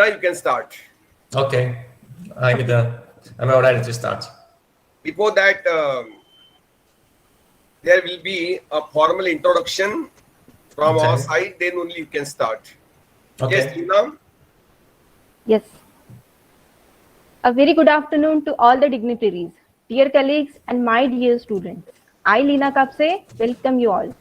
You can start. Okay, I'm ready to start. Before that, there will be a formal introduction from our Okay. side. Then only you can start. Yes, Okay. Lina. Yes. A very good afternoon to all the dignitaries, dear colleagues, and my dear students. I, Leena Kapse, welcome you all.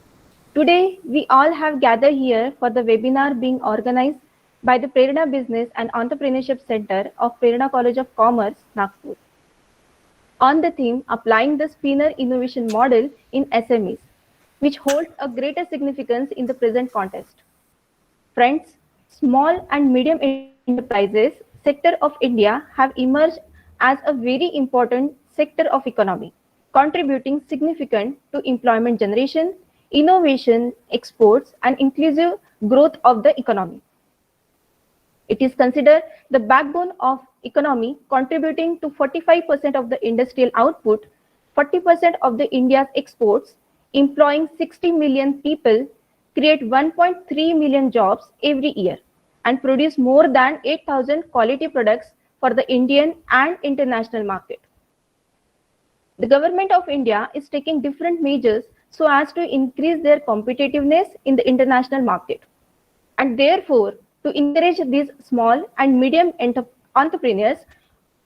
Today, we all have gathered here for the webinar being organized by the Prerana Business and Entrepreneurship Center of Prerana College of Commerce, Nagpur, on the theme Applying the Spinner Innovation Model in SMEs, which holds a greater significance in the present context. Friends, small and medium enterprises sector of India have emerged as a very important sector of economy, contributing significant to employment generation, innovation, exports, and inclusive growth of the economy. It is considered the backbone of economy, contributing to 45% of the industrial output, 40% of the India's exports, employing 60 million people, create 1.3 million jobs every year, and produce more than 8,000 quality products for the Indian and international market. The government of India is taking different measures so as to increase their competitiveness in the international market. And therefore, to encourage these small and medium entrepreneurs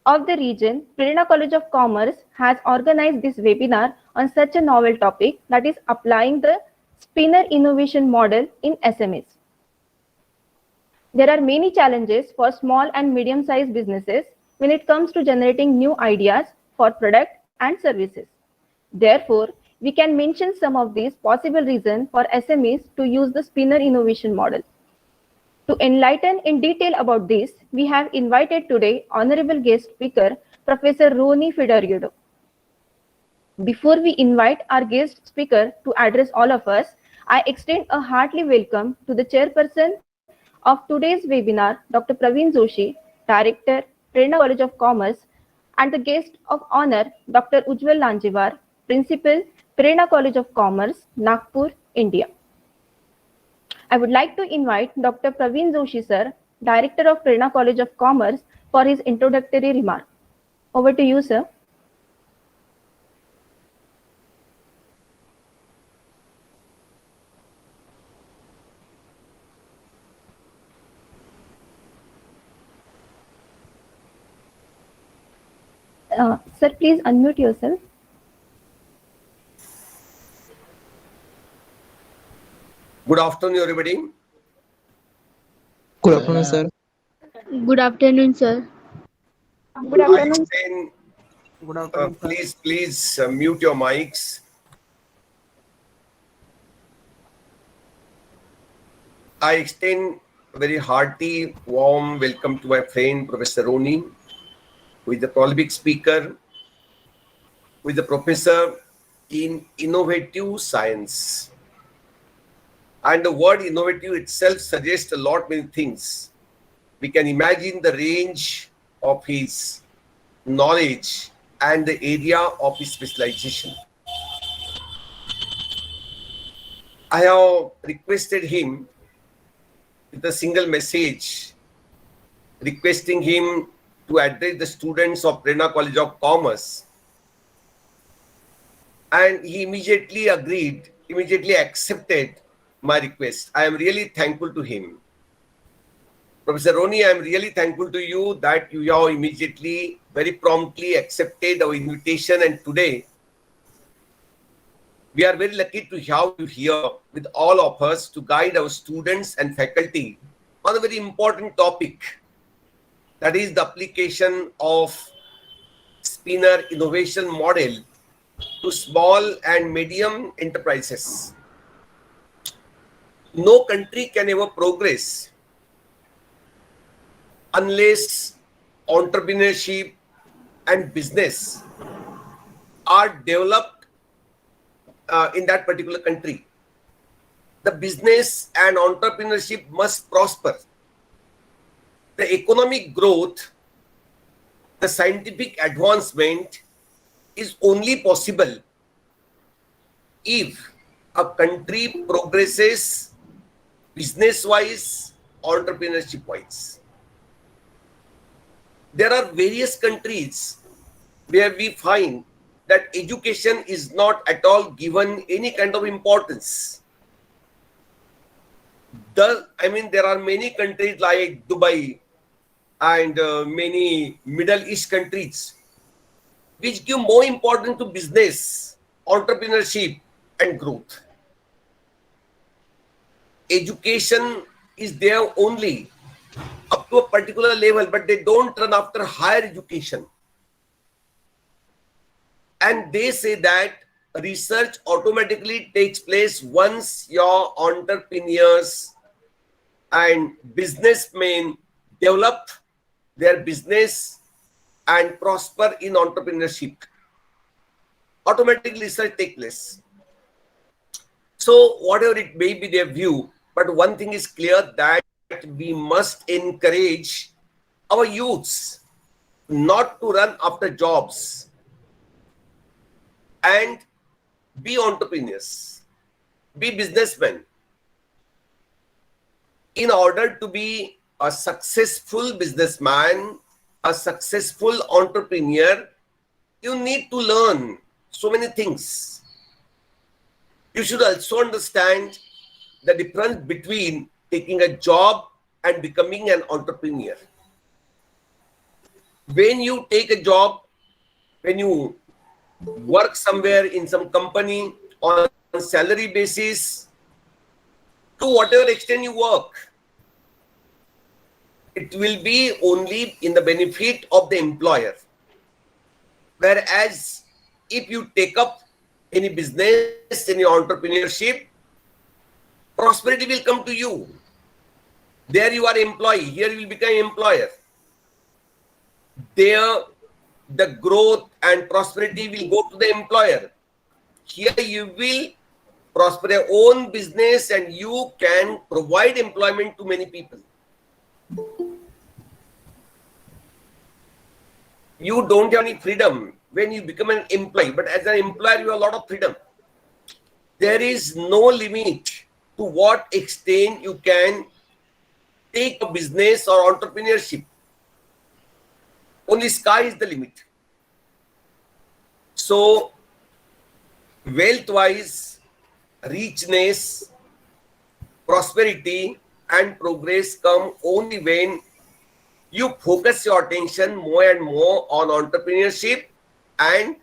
of the region, Prerana College of Commerce has organized this webinar on such a novel topic, that is applying the spinner innovation model in SMEs. There are many challenges for small and medium-sized businesses when it comes to generating new ideas for product and services. Therefore, we can mention some of these possible reasons for SMEs to use the spinner innovation model. To enlighten in detail about this, we have invited today Honorable Guest Speaker, Professor Roni Fideriudo. Before we invite our guest speaker to address all of us, I extend a hearty welcome to the chairperson of today's webinar, Dr. Praveen Joshi, Director, Prerana College of Commerce, and the guest of honor, Dr. Ujjwal Lanjivar, Principal, Prerana College of Commerce, Nagpur, India. I would like to invite Dr. Praveen Joshi, sir, Director of Prerana College of Commerce, for his introductory remark. Over to you, sir. Sir, please unmute yourself. Good afternoon, everybody. Good afternoon, sir. Good afternoon, sir. Good I afternoon. extend, Good afternoon, sir. please mute your mics. I extend a very hearty, warm welcome to my friend Professor Roni, who is the prolific speaker, who is a professor in innovative science. And the word innovative itself suggests a lot many things. We can imagine the range of his knowledge and the area of his specialization. I have requested him with a single message, requesting him to address the students of Prerana College of Commerce. And he immediately agreed, immediately accepted my request. I am really thankful to him. Professor Roni, I am really thankful to you that you have immediately, very promptly accepted our invitation, and today we are very lucky to have you here with all of us to guide our students and faculty on a very important topic, that is the application of spinner innovation model to small and medium enterprises. No country can ever progress unless entrepreneurship and business are developed in that particular country. The business and entrepreneurship must prosper. The economic growth, the scientific advancement is only possible if a country progresses business-wise, entrepreneurship-wise. there are various countries where we find that education is not at all given any kind of importance. There are many countries like Dubai and many Middle East countries which give more importance to business, entrepreneurship, and growth. Education is there only up to a particular level, but they don't run after higher education. And they say that research automatically takes place once your entrepreneurs and businessmen develop their business and prosper in entrepreneurship. Automatically research takes place. So whatever it may be their view, but one thing is clear, that we must encourage our youths not to run after jobs and be entrepreneurs, be businessmen. In order to be a successful businessman, a successful entrepreneur, you need to learn so many things. You should also understand the difference between taking a job and becoming an entrepreneur. When you take a job, when you work somewhere in some company on a salary basis, to whatever extent you work, it will be only in the benefit of the employer. Whereas if you take up any business, any entrepreneurship, prosperity will come to you. There you are employee, here you will become employer. There the growth and prosperity will go to the employer. Here you will prosper your own business and you can provide employment to many people. You don't have any freedom when you become an employee, but as an employer you have a lot of freedom. There is no limit to what extent you can take a business or entrepreneurship. Only sky is the limit. So, wealth-wise, richness, prosperity and progress come only when you focus your attention more and more on entrepreneurship and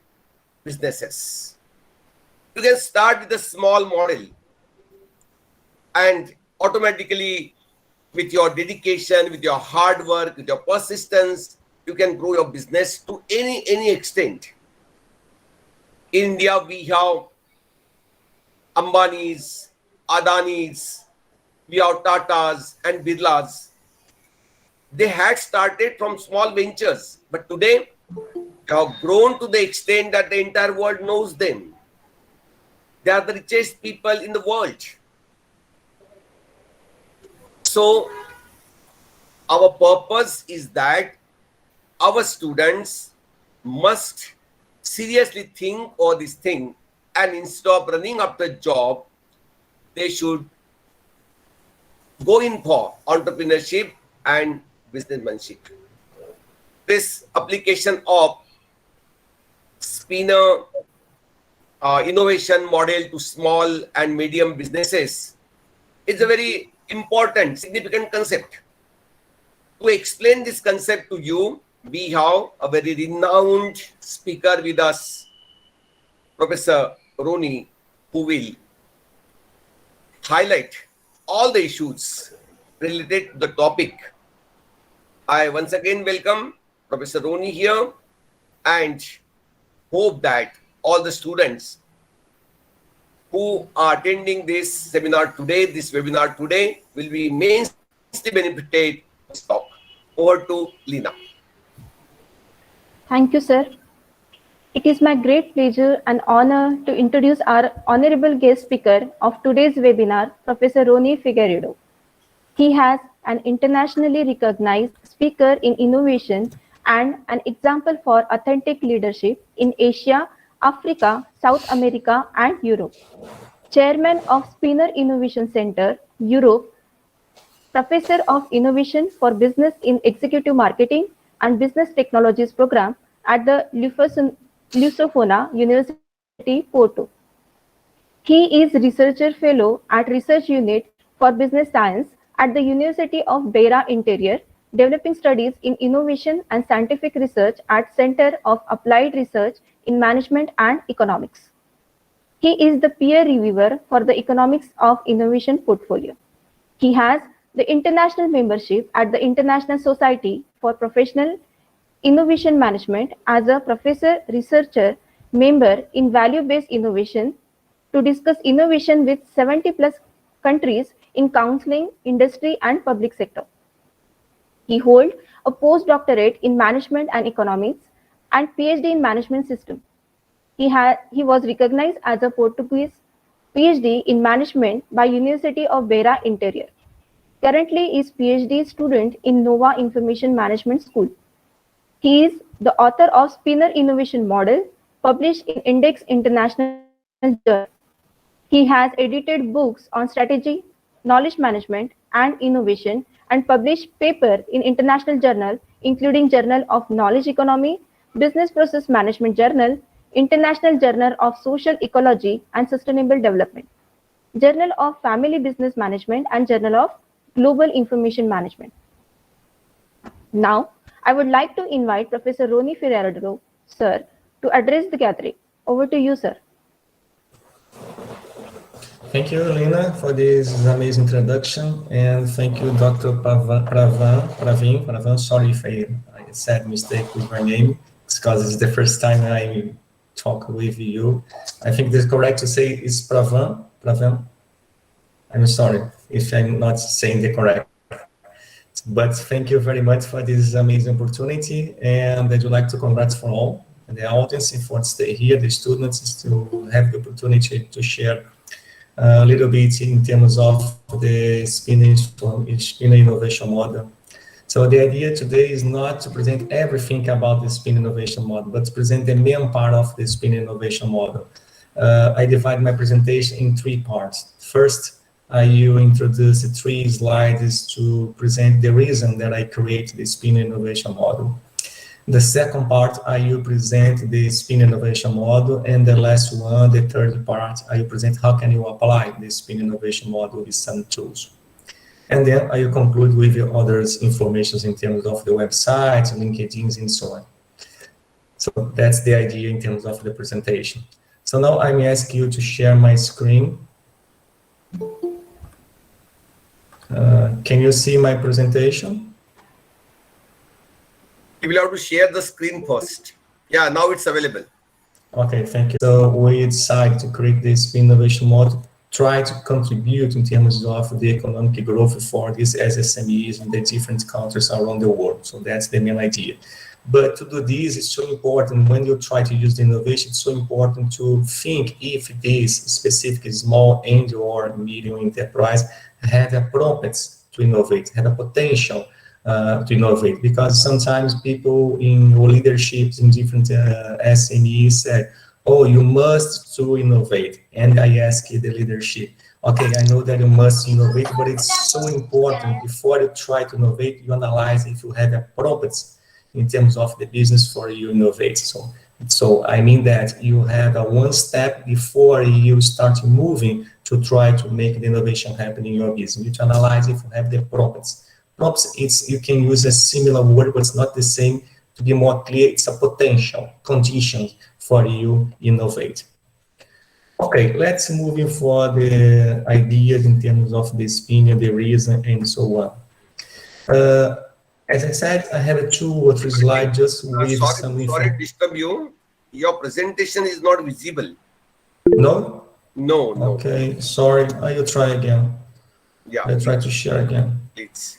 businesses. You can start with a small model and automatically with your dedication, with your hard work, with your persistence, you can grow your business to any extent. In India, we have Ambani's, Adani's, we have Tata's and Birla's. They had started from small ventures, but today they have grown to the extent that the entire world knows them. They are the richest people in the world. So, our purpose is that our students must seriously think of this thing, and instead of running after job, they should go in for entrepreneurship and businessmanship. This application of spinner innovation model to small and medium businesses is a very important, significant concept. To explain this concept to you, we have a very renowned speaker with us, Professor Roni, who will highlight all the issues related to the topic. I once again welcome Professor Roni here and hope that all the students who are attending this webinar today will be immensely benefited from this talk. Over to Lina. Thank you, sir. It is my great pleasure and honor to introduce our honorable guest speaker of today's webinar, Professor Roni Figueiredo. He has an internationally recognized speaker in innovation and an example for authentic leadership in Asia, Africa, South America, and Europe. Chairman of Spinner Innovation Center, Europe, Professor of Innovation for Business in Executive Marketing, and Business Technologies program at the Lusofona University, Porto. He is Researcher Fellow at Research Unit for Business Science at the University of Beira Interior, developing studies in innovation and scientific research at Center of Applied Research in Management and Economics. He is the peer reviewer for the Economics of Innovation portfolio. He has the international membership at the International Society for Professional Innovation Management as a professor researcher member in value-based innovation to discuss innovation with 70 plus countries in counseling, industry and public sector. He holds a postdoctorate in management and economics and PhD in management system. He was recognized as a Portuguese PhD in management by University of Beira Interior. Currently is PhD student in Nova Information Management School. He is the author of Spinner Innovation Model, published in Index International Journal. He has edited books on strategy, knowledge management, and innovation, and published paper in international journal, including Journal of Knowledge Economy, Business Process Management Journal, International Journal of Social Ecology and Sustainable Development, Journal of Family Business Management, and Journal of Global Information Management. Now, I would like to invite Professor Roni Ferraro, sir, to address the gathering. Over to you, sir. Thank you, Lina, for this amazing introduction, and thank you, Dr. Pravin. Sorry if I said mistake with your name, because it's the first time I talk with you. I think it's correct to say it's Pravin. I'm sorry if I'm not saying the correct. But thank you very much for this amazing opportunity, and I'd like to congratulate for all the audience for stay here, the students to have the opportunity to share a little bit in terms of the spinning innovation model. So the idea today is not to present everything about the spin innovation model, but to present the main part of the spin innovation model. I divide my presentation in three parts. First, I will introduce 3 slides to present the reason that I create the spin innovation model. The second part, I will present the spin innovation model, and the last one, the third part, I will present how can you apply the spin innovation model with some tools. And then I will conclude with the other information in terms of the website, LinkedIn, and so on. So that's the idea in terms of the presentation. So now I'm asking you to share my screen. Can you see my presentation? You will have to share the screen first. Yeah, now it's available. Okay, thank you. So we decided to create this innovation model, try to contribute in terms of the economic growth for these SMEs in the different countries around the world. So that's the main idea. But to do this, it's so important when you try to use the innovation, it's so important to think if this specific small and or medium enterprise have a prompts to innovate, have a potential to innovate, because sometimes people in leaderships in different SMEs said, oh, you must to innovate. And I ask the leadership, okay, I know that you must innovate, but it's so important before you try to innovate, you analyze if you have a prompts in terms of the business for you innovate. So I mean that you have a one step before you start moving to try to make the innovation happen in your business. You to analyze if you have the prompts. Prompts, you can use a similar word, but it's not the same. To be more clear, it's a potential condition for you innovate. Okay, let's move in for the ideas in terms of the spin and the reason and so on. As I said, I have 2 or 3 slides just with some info. Sorry to disturb you. Your presentation is not visible. No? No. Okay, sorry. I will try again. Yeah. I'll try to share again. Please.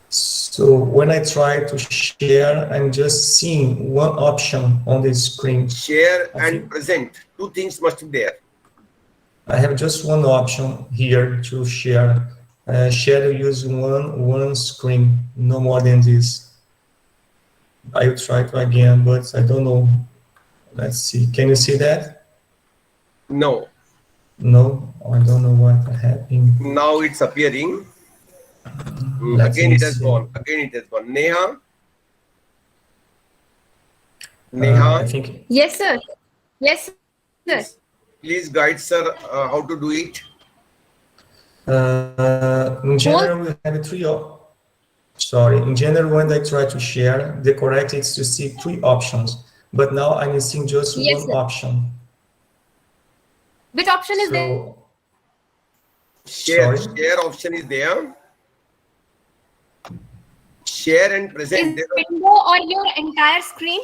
So when I try to share, I'm just seeing one option on the screen. Share and present. 2 things must be there. I have just one option here to share. Share using one screen, no more than this. I will try to again, but I don't know. Let's see. Can you see that? No. No, I don't know what happened. Now it's appearing. Again, me it has see. gone. Again, it has gone. Neha? I Neha, think Yes, sir. Yes, sir. please guide sir how to do it. in general we have sorry. In general, when I try to share, the correct is to see 3 options. But now I'm seeing just Yes, one sir. option. Which option is there? So Share, sorry. share option is there. Share and Is present. There are window or your entire screen?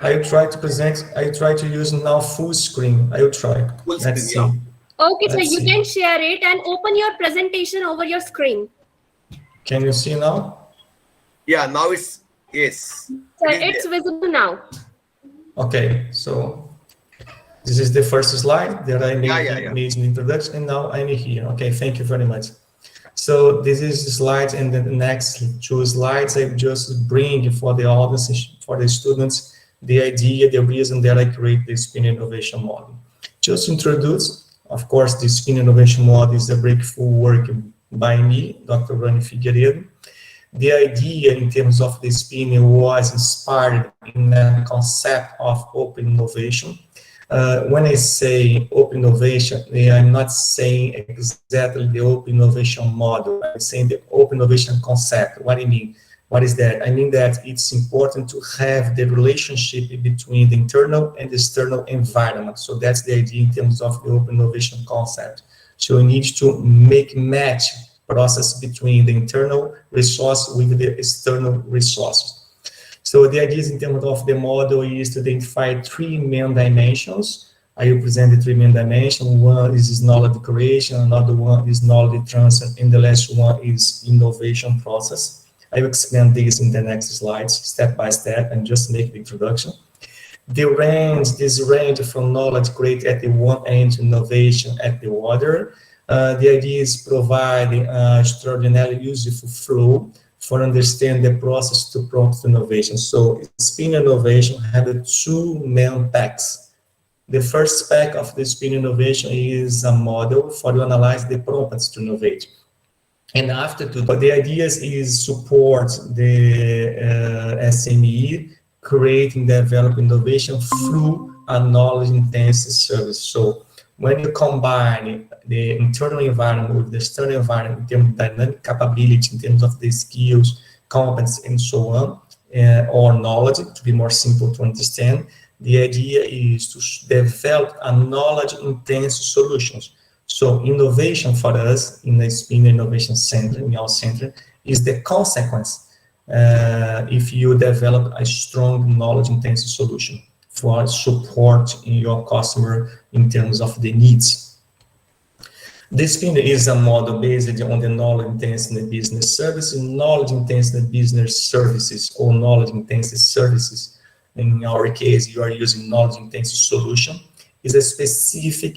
I try to present. I try to use now full screen. I will try. full Let's screen, yeah. see. Okay, so Let's you see. can share it and open your presentation over your screen. Can you see now? Yeah, now it's, yes. So It is it's there. visible now. Okay. So this is the first slide that I Yeah, made, yeah, yeah. made in introduction, and now I'm here. Okay. Thank you very much. So this is the slides, and the next 2 slides I just bring for the audience, for the students, the idea, the reason that I create the Spin Innovation Model. Just introduce, of course, the Spin Innovation Model is a breakthrough work by me, Dr. Rani Figueiredo. The idea in terms of the spin was inspired in the concept of open innovation. When I say open innovation, I'm not saying exactly the open innovation model. I'm saying the open innovation concept. What do I mean? What is that? I mean that it's important to have the relationship between the internal and external environment. So that's the idea in terms of the open innovation concept. So we need to make match process between the internal resource with the external resources. So the idea in terms of the model is to identify 3 main dimensions. I will present the 3 main dimensions. One is knowledge creation, another one is knowledge transfer, and the last one is innovation process. I will explain this in the next slides, step by step, and just make the introduction. This range from knowledge created at the one end to innovation at the other. The idea is providing a extraordinarily useful flow for understand the process to prompt innovation. So Spin Innovation have 2 main packs. The first pack of the Spin Innovation is a model for to analyze the prompts to innovate. And after that, the ideas is support the SME, creating, develop innovation through a knowledge-intensive service. So when you combine the internal environment with the external environment in terms of dynamic capability, in terms of the skills, competence, and so on, or knowledge, to be more simple to understand, the idea is to develop a knowledge-intensive solutions. So innovation for us in the Spin Innovation Center, in our center, is the consequence if you develop a strong knowledge-intensive solution for support in your customer in terms of the needs. This Spin is a model based on the knowledge-intensive business services, knowledge-intensive business services, or knowledge-intensive services. In our case, you are using knowledge-intensive solution. Is a specific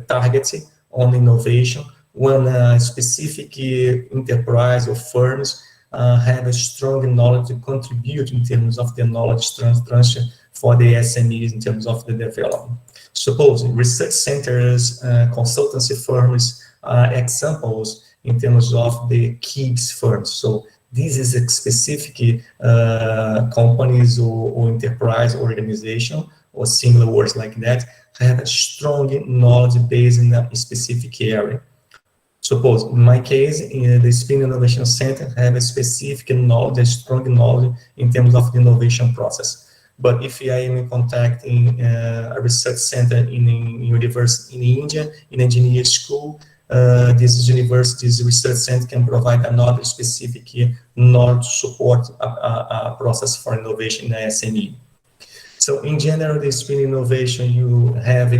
target on innovation when a specific enterprise or firms have a strong knowledge to contribute in terms of the knowledge transfer for the SMEs in terms of the development. Suppose research centers, consultancy firms are examples in terms of the KIBS firms. So this is a specific companies or enterprise organization or similar words like that, have a strong knowledge base in a specific area. Suppose, in my case, in the Spin Innovation Center, have a specific knowledge, a strong knowledge in terms of the innovation process. But if I am contacting a research center in a university in India, in engineering school, this research center can provide another specific knowledge to support a process for innovation in the SME. So in general, the Spin Innovation, you have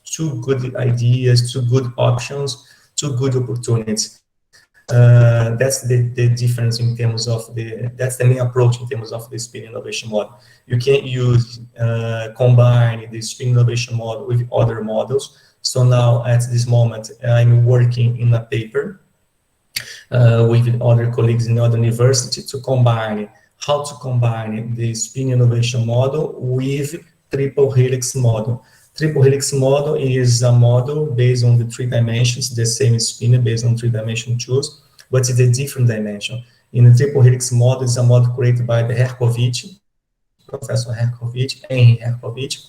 2 good ideas, 2 good options, 2 good opportunities. That's the difference in terms of that's the main approach in terms of the Spin Innovation model. You can use, combine the Spin Innovation model with other models. So now at this moment, I'm working in a paper with other colleagues in other universities to combine how to combine the Spin Innovation model with triple helix model. Triple helix model is a model based on the 3 dimensions, the same spinner based on 3-dimensional tools, but it's a different dimension. In the triple helix model, is a model created by the Herkovich, Professor Herkovich, Henry Herkovich,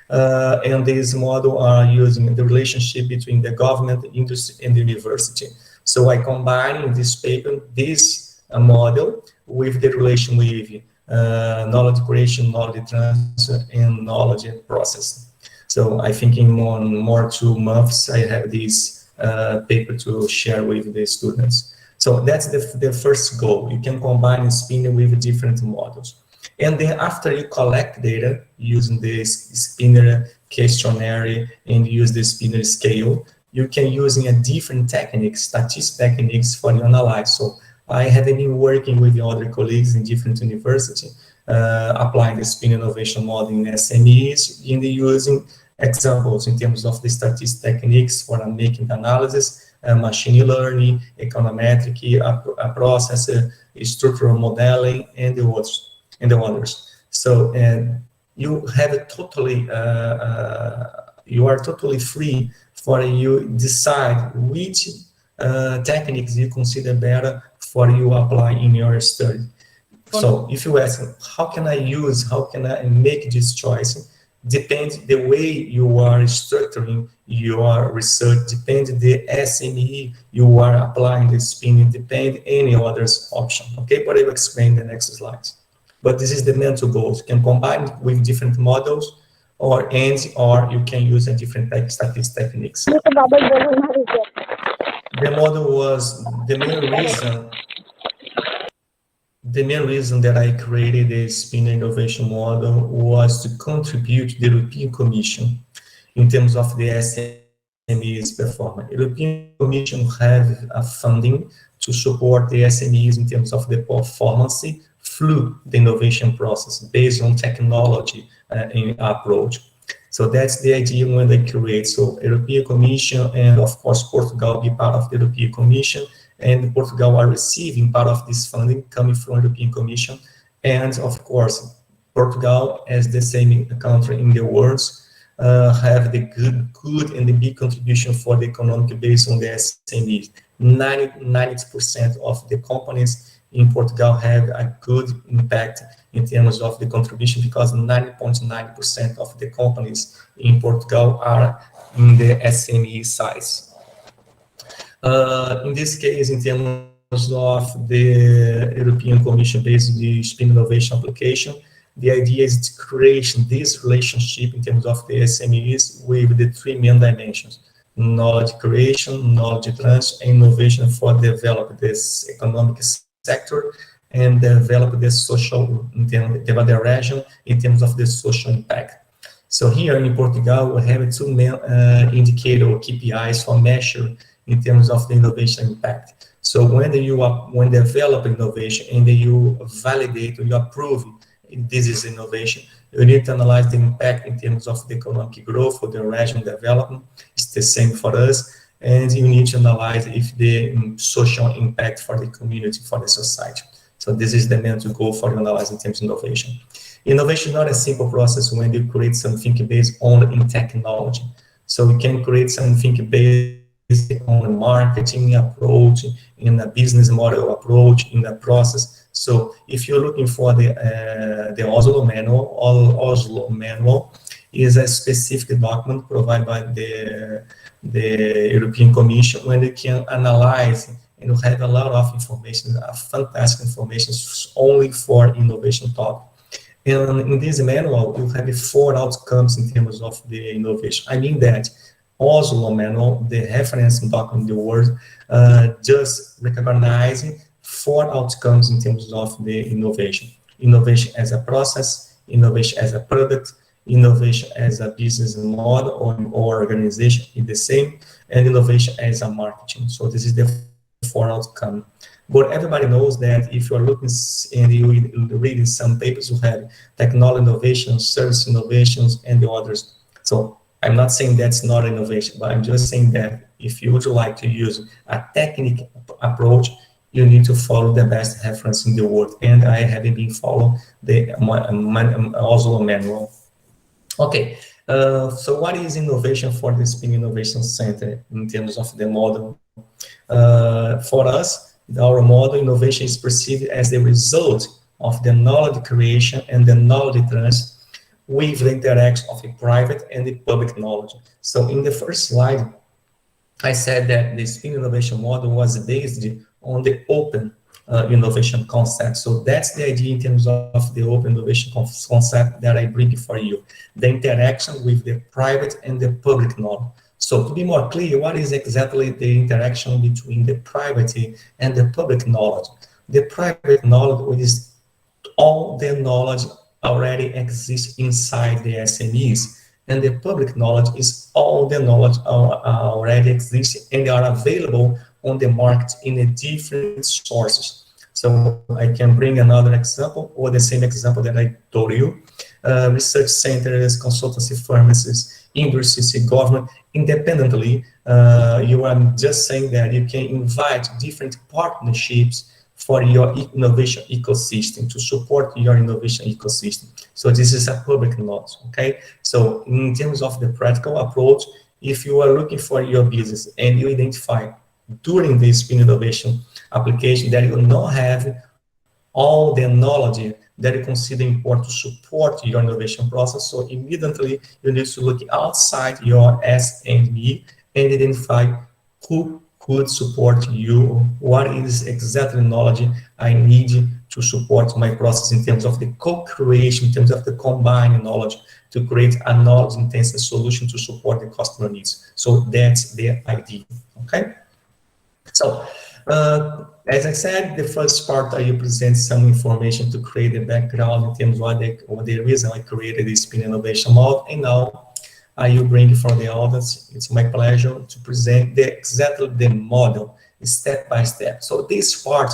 and this model are using the relationship between the government, industry, and the university. So I combine in this paper this model with the relation with knowledge creation, knowledge transfer, and knowledge process. So I think in more 2 months, I have this paper to share with the students. So that's the first goal. You can combine spinner with different models. And then after you collect data using the spinner questionnaire and use the spinner scale, you can using a different techniques, statistical techniques for your analysis. So I have been working with the other colleagues in different universities, applying the spin innovation model in SMEs, in the using examples in terms of the statistical techniques for making the analysis, machine learning, econometric, a processor, structural modeling, and the others. So you have a totally, you are totally free for you decide which techniques you consider better for you apply in your study. So if you ask, how can I make this choice? Depends the way you are structuring your research, depends the SME you are applying the spinning, depend any others option. Okay, but I will explain the next slides. But this is the mental goals. You can combine with different models or you can use a different statistical techniques. The model was the main reason that I created the spinner innovation model was to contribute to the European Commission in terms of the SMEs performance. European Commission have a funding to support the SMEs in terms of the performance through the innovation process based on technology approach. So that's the idea when they create. So European Commission and of course Portugal be part of the European Commission, and Portugal are receiving part of this funding coming from European Commission. And of course, Portugal, as the same country in the world, have the good and the big contribution for the economic based on the SMEs. 90% of the companies in Portugal have a good impact in terms of the contribution, because 90.9% of the companies in Portugal are in the SME size. In this case, in terms of the European Commission based on the spin innovation application, the idea is to create this relationship in terms of the SMEs with the 3 main dimensions: knowledge creation, knowledge transfer, and innovation for develop this economic sector and develop the social, develop the region in terms of the social impact. So here in Portugal, we have 2 main indicator KPIs for measure in terms of the innovation impact. So when develop innovation and you validate or you approve this is innovation, you need to analyze the impact in terms of the economic growth or the regional development. It's the same for us. And you need to analyze if the social impact for the community, for the society. So this is the main goal for analyzing in terms of innovation. Innovation is not a simple process when you create something based only in technology. So we can create something based on a marketing approach, in a business model approach, in the process. So if you're looking for the Oslo manual is a specific document provided by the European Commission, when you can analyze and you have a lot of information, fantastic information only for innovation topic. And in this manual, you have 4 outcomes in terms of the innovation. I mean that Oslo manual, the reference document in the world, just recognizing 4 outcomes in terms of the innovation. Innovation as a process, innovation as a product, innovation as a business model or organization is the same, and innovation as a marketing. So this is the 4 outcomes. But everybody knows that if you are looking and you reading some papers, you have technology innovation, service innovations, and the others. So I'm not saying that's not innovation, but I'm just saying that if you would like to use a technical approach, you need to follow the best reference in the world. And I haven't been following the Oslo manual. Okay, So what is innovation for the Spin Innovation Center in terms of the model? For us, our model, innovation is perceived as the result of the knowledge creation and the knowledge transfer with the interaction of the private and the public knowledge. So in the first slide, I said that the Spin Innovation model was based on the open innovation concept. So that's the idea in terms of the open innovation concept that I bring for you. The interaction with the private and the public knowledge. So to be more clear, what is exactly the interaction between the private and the public knowledge? The private knowledge is all the knowledge already exists inside the SMEs, and the public knowledge is all the knowledge already exists and they are available on the market in a different sources. So I can bring another example or the same example that I told you. Research centers, consultancy firms, industry, government, independently, you are just saying that you can invite different partnerships for your innovation ecosystem, to support your innovation ecosystem. So this is a public knowledge, okay? So in terms of the practical approach, if you are looking for your business and you identify during the Spin Innovation application that you will not have all the knowledge that you consider important to support your innovation process, so immediately you need to look outside your SME and identify who could support you, what is exactly knowledge I need to support my process in terms of the co-creation, in terms of the combined knowledge to create a knowledge-intensive solution to support the customer needs. So that's the idea, okay? So, as I said, the first part I present some information to create the background in terms of the reason I created this Spin Innovation model, and now I will bring for the audience. It's my pleasure to present exactly the model step by step. So this part,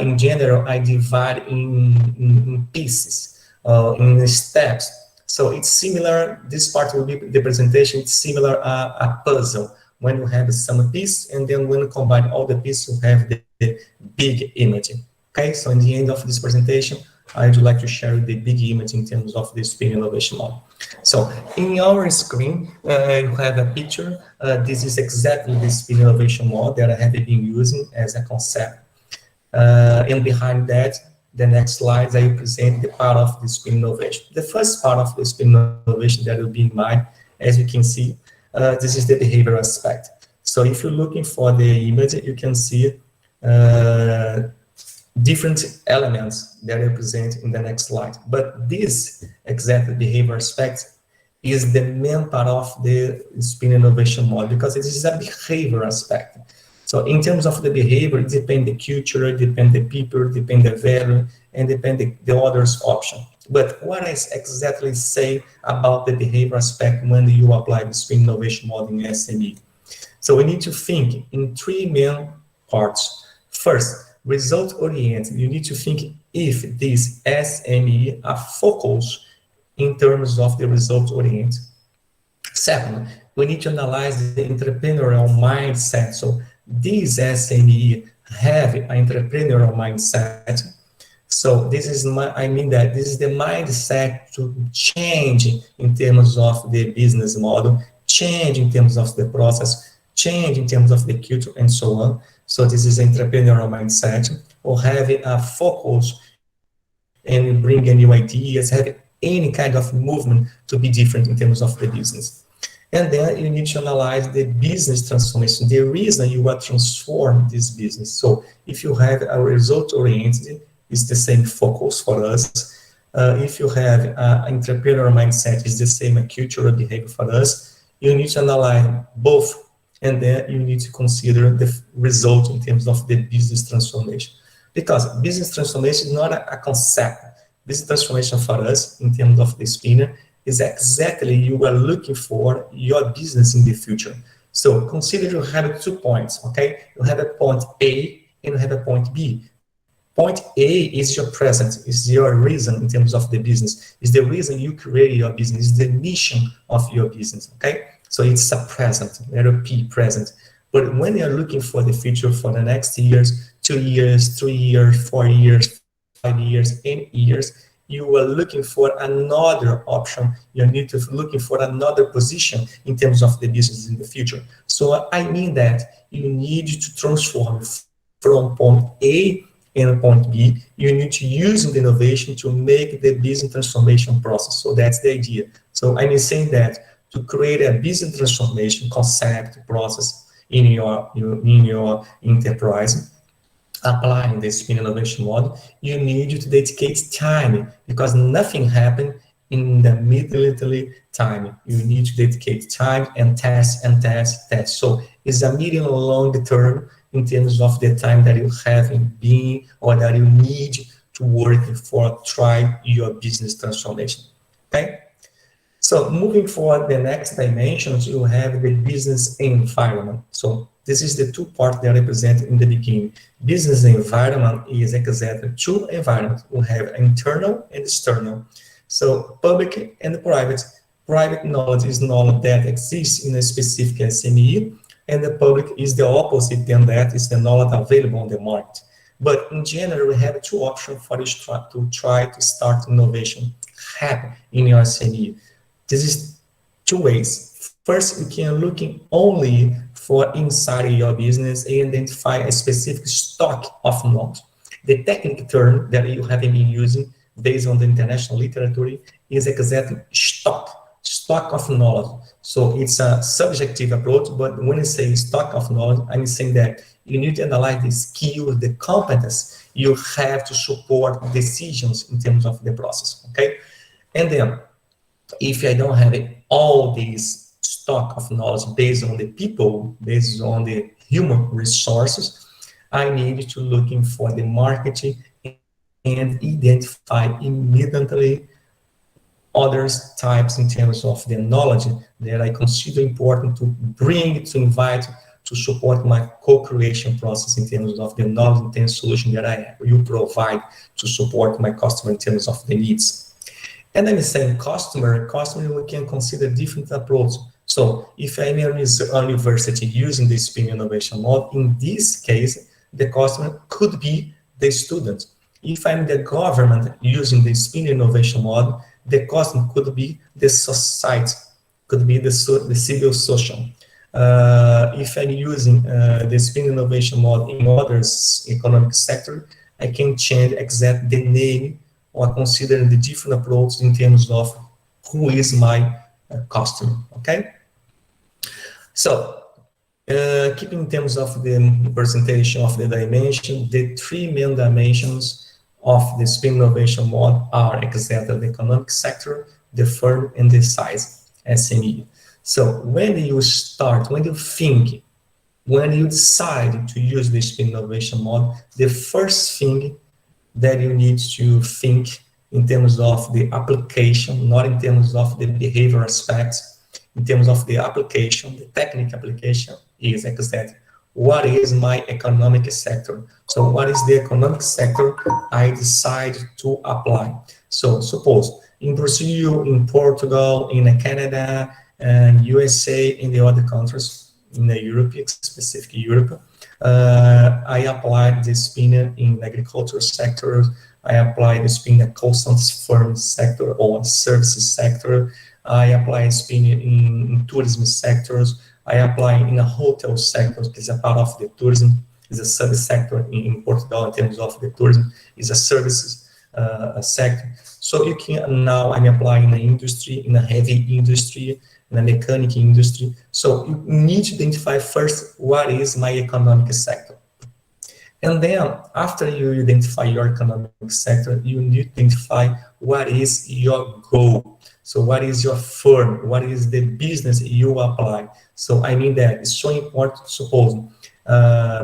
in general, I divide in pieces, in steps. So it's similar. This part will be the presentation. It's similar a puzzle. When you have some piece, and then when you combine all the pieces, you have the big image. Okay, so in the end of this presentation, I would like to share the big image in terms of the Spin Innovation model. So in our screen, you have a picture. This is exactly the Spin Innovation model that I have been using as a concept. And behind that, the next slides, I present the part of the Spin Innovation. The first part of the Spin Innovation that will be in mind, as you can see, this is the behavior aspect. So if you're looking for the image, you can see different elements that I present in the next slide. But this exact behavior aspect is the main part of the Spin Innovation model because it is a behavior aspect. So in terms of the behavior, it depends the culture, it depends the people, it depends the value, and depends the others option. But what I exactly say about the behavior aspect when you apply the Spin Innovation model in SME? So we need to think in three main parts. First, result-oriented. You need to think if this SME are focused in terms of the result-oriented. Second, we need to analyze the entrepreneurial mindset. So these SME have an entrepreneurial mindset. So this is this is the mindset to change in terms of the business model, change in terms of the process, change in terms of the culture, and so on. So this is entrepreneurial mindset, or having a focus and bringing new ideas, having any kind of movement to be different in terms of the business. And then you need to analyze the business transformation, the reason you are transform this business. So if you have a result-oriented, it's the same focus for us. If you have an entrepreneurial mindset, it's the same cultural behavior for us. You need to analyze both, and then you need to consider the result in terms of the business transformation. Because business transformation is not a concept. Business transformation for us, in terms of the spinner, is exactly you are looking for your business in the future. So consider you have 2 points, okay? You have a point A and you have a point B. Point A is your present, is your reason in terms of the business, is the reason you create your business, is the mission of your business, okay? So it's a present, letter P, present. But when you're looking for the future for the next years, 2 years, 3 years, 4 years, 5 years, 8 years, you are looking for another option, you need to looking for another position in terms of the business in the future. So I mean that you need to transform from point A and point B, you need to use the innovation to make the business transformation process. So that's the idea. So I'm saying that to create a business transformation concept process in your enterprise, applying the spin innovation model, you need to dedicate time because nothing happens in the immediately time. You need to dedicate time and test and test, test. So it's a medium long term in terms of the time that you have in being or that you need to work for try your business transformation. Okay. So moving forward, the next dimensions, you have the business environment. So this is the two parts that I presented in the beginning. Business environment is exactly two environments. We have internal and external. So public and private. Private knowledge is knowledge that exists in a specific SME, and the public is the opposite, and that is the knowledge available on the market. But in general, we have two options for you to try to start innovation happen in your SME. This is two ways. First, you can look only for inside your business and identify a specific stock of knowledge. The technical term that you have been using based on the international literature is exactly stock of knowledge. So it's a subjective approach, but when I say stock of knowledge, I'm saying that you need to analyze the skills, the competence you have to support decisions in terms of the process, okay? And then, if I don't have all these stock of knowledge based on the people, based on the human resources, I need to looking for the marketing and identify immediately other types in terms of the knowledge that I consider important to bring, to invite, to support my co-creation process in terms of the knowledge and solution that I will provide to support my customer in terms of the needs. And I'm saying customer, we can consider different approaches. So if I'm in a university using the spin innovation model, in this case, the customer could be the student. If I'm the government using the spin innovation model, the customer could be the society, could be the civil social. If I'm using the spin innovation model in others economic sector, I can change exactly the name or consider the different approaches in terms of who is my customer, okay? So, keeping in terms of the presentation of the dimension, the three main dimensions of the spin innovation model are exactly the economic sector, the firm, and the size, SME. So when you start, when you think, when you decide to use the spin innovation model, the first thing that you need to think in terms of the application, not in terms of the behavior aspects, in terms of the application, the technical application is exactly what is my economic sector. So what is the economic sector I decide to apply? So suppose in Brazil, in Portugal, in Canada, and USA, in the other countries, in the Europe, specifically Europe, I applied the spin in the agricultural sector. I applied the spin in the consultancy firm sector or services sector. I apply spin in tourism sectors. I apply in a hotel sector, which is a part of the tourism, is a service sector in Portugal in terms of the tourism, is a services sector. So you can now I'm applying in the industry, in a heavy industry, in a mechanic industry. So you need to identify first what is my economic sector. And then after you identify your economic sector, you need to identify what is your goal. So what is your firm? What is the business you apply? So I mean that it's so important. Suppose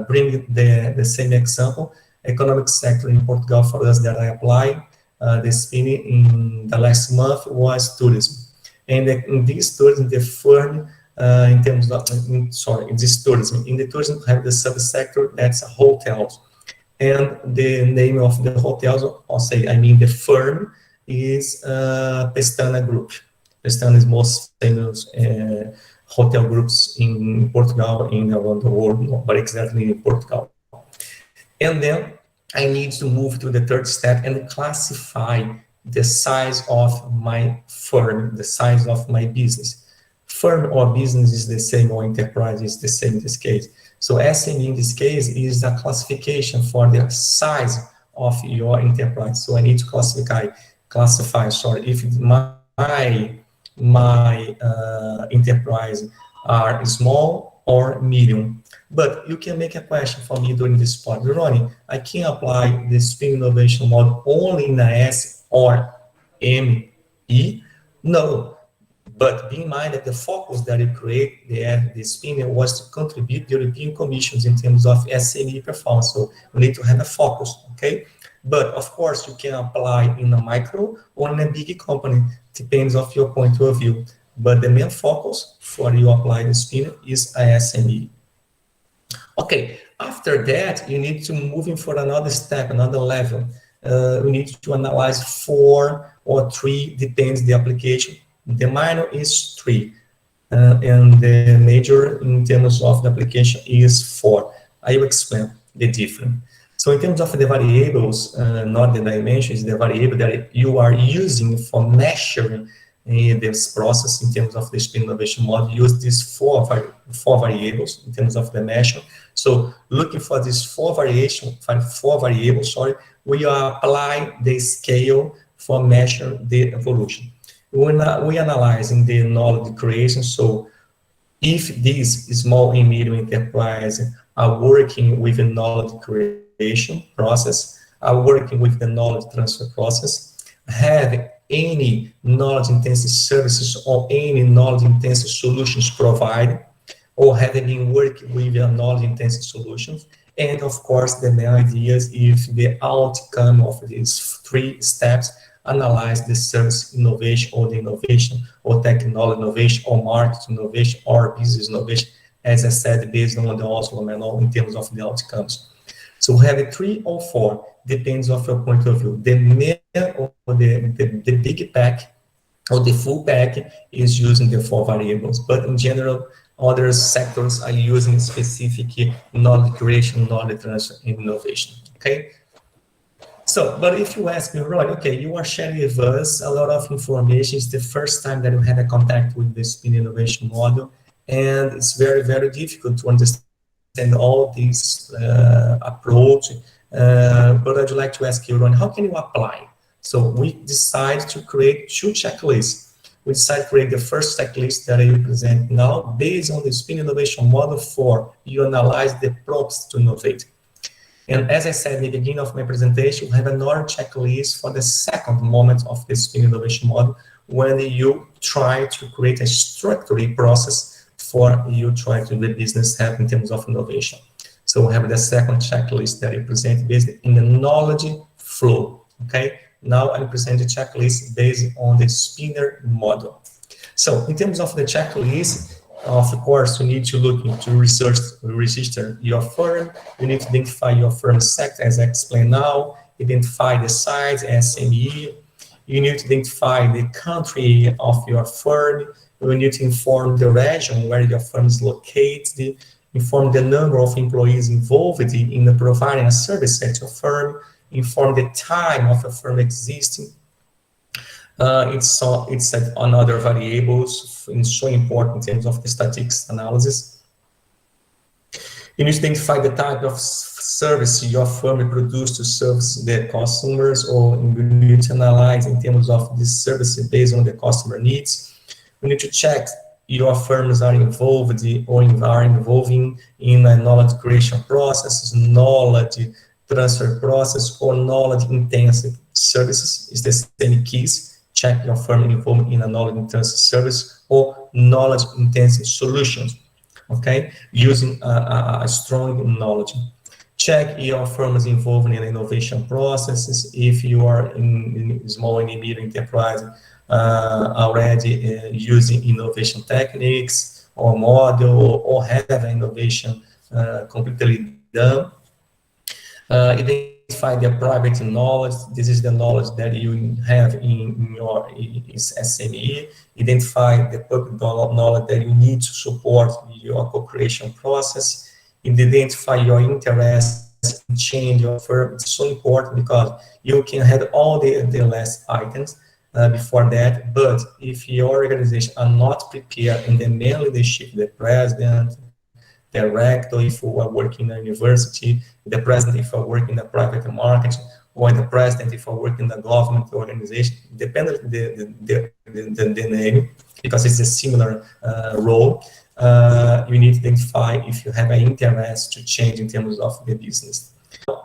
bring the same example, economic sector in Portugal for us that I apply. The spin in the last month was tourism. And in this tourism, the firm, in terms of, in this tourism, in the tourism, have the subsector that's hotels. And the name of the hotels, the firm is Pestana Group. Pestana is most famous hotel groups in Portugal and around the world, but exactly in Portugal. And then I need to move to the third step and classify the size of my firm, the size of my business. Firm or business is the same, or enterprise is the same in this case. So SME in this case is a classification for the size of your enterprise. So I need to classify, if my enterprise are small or medium. But you can make a question for me during this part. Ronnie, I can apply the spin innovation model only in a S or ME? No, but bear in mind that the focus that you create the spinner was to contribute the European Commissions in terms of SME performance. So we need to have a focus, okay? But of course, you can apply in a micro or in a big company, depends of your point of view. But the main focus for you apply the spinner is a SME. Okay, after that, you need to move in for another step, another level. We need to analyze 4 or 3, depends the application. The minor is 3, and the major in terms of the application is 4. I will explain the difference. So in terms of the variables, not the dimensions, the variable that you are using for measuring this process in terms of the spin innovation model, use these four variables in terms of the measure. So looking for these four variables, we apply the scale for measure the evolution. We analyzing the knowledge creation. So if these small and medium enterprise are working with the knowledge creation process, are working with the knowledge transfer process, have any knowledge intensive services or any knowledge intensive solutions provided, or have been working with your knowledge intensive solutions. And of course, the main idea is if the outcome of these 3 steps analyze the service innovation or the innovation or technology innovation or market innovation or business innovation, as I said, based on the Oslo manual in terms of the outcomes. So we have a 3 or 4, depends on your point of view. The main or the big pack or the full pack is using the 4 variables, but in general, other sectors are using specific knowledge creation, knowledge transfer, and innovation, okay? So, but if you ask me, Roy, okay, you are sharing with us a lot of information. It's the first time that you had a contact with the spin innovation model, and it's very, very difficult to understand all these approach. But I'd like to ask you, Ron, how can you apply? So we decided to create 2 checklists. We decided to create the first checklist that I will present now, based on the spin innovation model 4. You analyze the prompts to innovate. And as I said in the beginning of my presentation, we have another checklist for the second moment of the spin innovation model, when you try to create a structured process for you try to do the business help in terms of innovation. So we have the second checklist that I present based in the knowledge flow, okay? Now I present the checklist based on the spinner model. So in terms of the checklist, of course, you need to look into register your firm. You need to identify your firm sector, as I explained now, identify the size, SME. You need to identify the country of your firm. You need to inform the region where your firm is located, inform the number of employees involved in providing a service at your firm, inform the time of a firm existing. It's on other variables, it's so important in terms of the statistics analysis. You need to identify the type of service your firm produces to service the customers, or you need to analyze in terms of this service based on the customer needs. You need to check your firms are involved or are involving in a knowledge creation process, knowledge transfer process, or knowledge intensive services is the same keys. Check your firm involved in a knowledge intensive service or knowledge intensive solutions, okay? Using a strong knowledge. Check your firm is involved in innovation processes. If you are in small and medium enterprise, already using innovation techniques or model, or have innovation completely done. Identify the private knowledge. This is the knowledge that you have in your SME. Identify the public knowledge that you need to support your co-creation process. Identify your interest in change your firm. It's so important because you can have all the last items before that, but if your organization are not prepared in the main leadership, the president, director, if you are working in a university, the president if you are working in the private market, or the president if you are working in the government organization, depending on the name, because it's a similar role, you need to identify if you have an interest to change in terms of the business.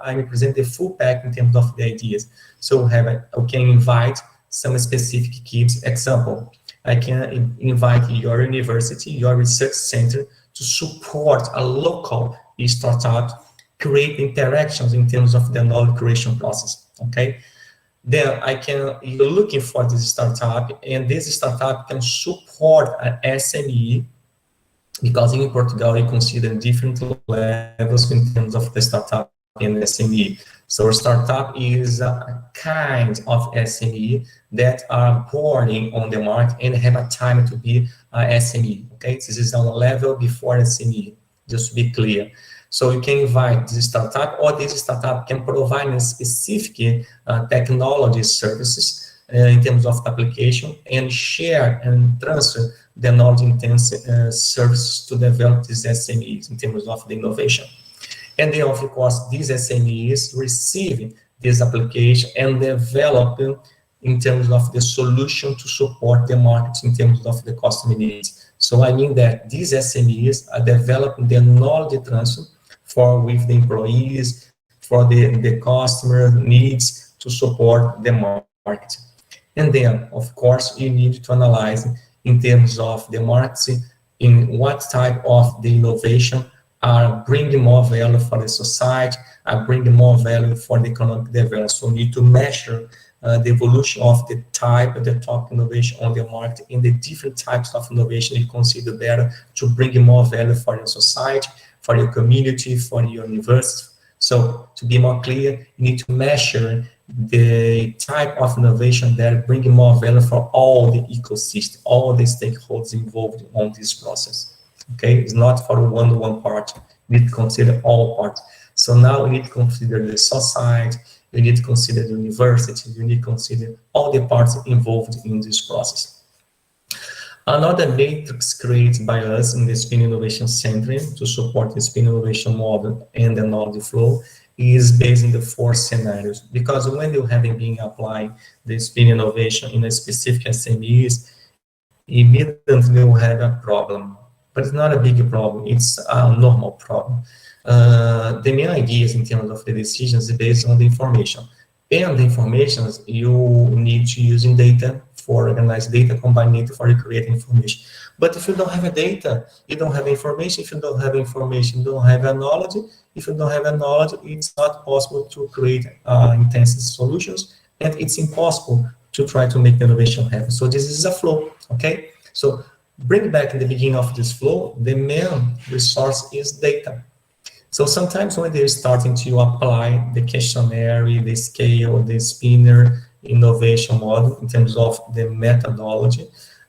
I present the full pack in terms of the ideas. So we can invite some specific keys. Example, I can invite your university, your research center to support a local startup, create interactions in terms of the knowledge creation process, okay? Then you're looking for this startup, and this startup can support an SME, because in Portugal, we consider different levels in terms of the startup and SME. So a startup is a kind of SME that are born on the market and have a time to be a SME, okay? This is on a level before SME, just to be clear. So you can invite this startup, or this startup can provide a specific technology services in terms of application, and share and transfer the knowledge-intensive services to develop these SMEs in terms of the innovation. And then, of course, these SMEs receive this application and develop in terms of the solution to support the market in terms of the customer needs. So I mean that these SMEs are developing the knowledge transfer with the employees, for the customer needs to support the market. And then, of course, you need to analyze in terms of the market, in what type of the innovation are bringing more value for the society, are bringing more value for the economic development. So we need to measure the evolution of the type of the top innovation on the market, in the different types of innovation you consider better to bring more value for your society, for your community, for your university. So to be more clear, you need to measure the type of innovation that bring more value for all the ecosystem, all the stakeholders involved on this process. Okay, it's not for one part. You need to consider all parts. So now we need to consider the society, you need to consider the university, you need to consider all the parts involved in this process. Another matrix created by us in the Spin Innovation Center to support the Spin Innovation model and the knowledge flow is based in the 4 scenarios. Because when you haven't been applying the Spin Innovation in a specific SMEs, immediately you have a problem. But it's not a big problem, it's a normal problem. The main ideas in terms of the decisions is based on the information. And the information you need to use in data for organized data, combine data for creating information. But if you don't have a data, you don't have information. If you don't have information, you don't have a knowledge. If you don't have a knowledge, it's not possible to create intensive solutions, and it's impossible to try to make the innovation happen. So this is a flow, okay? So bring back in the beginning of this flow, the main resource is data. So sometimes when they're starting to apply the questionnaire, the scale, the spinner innovation model in terms of the methodology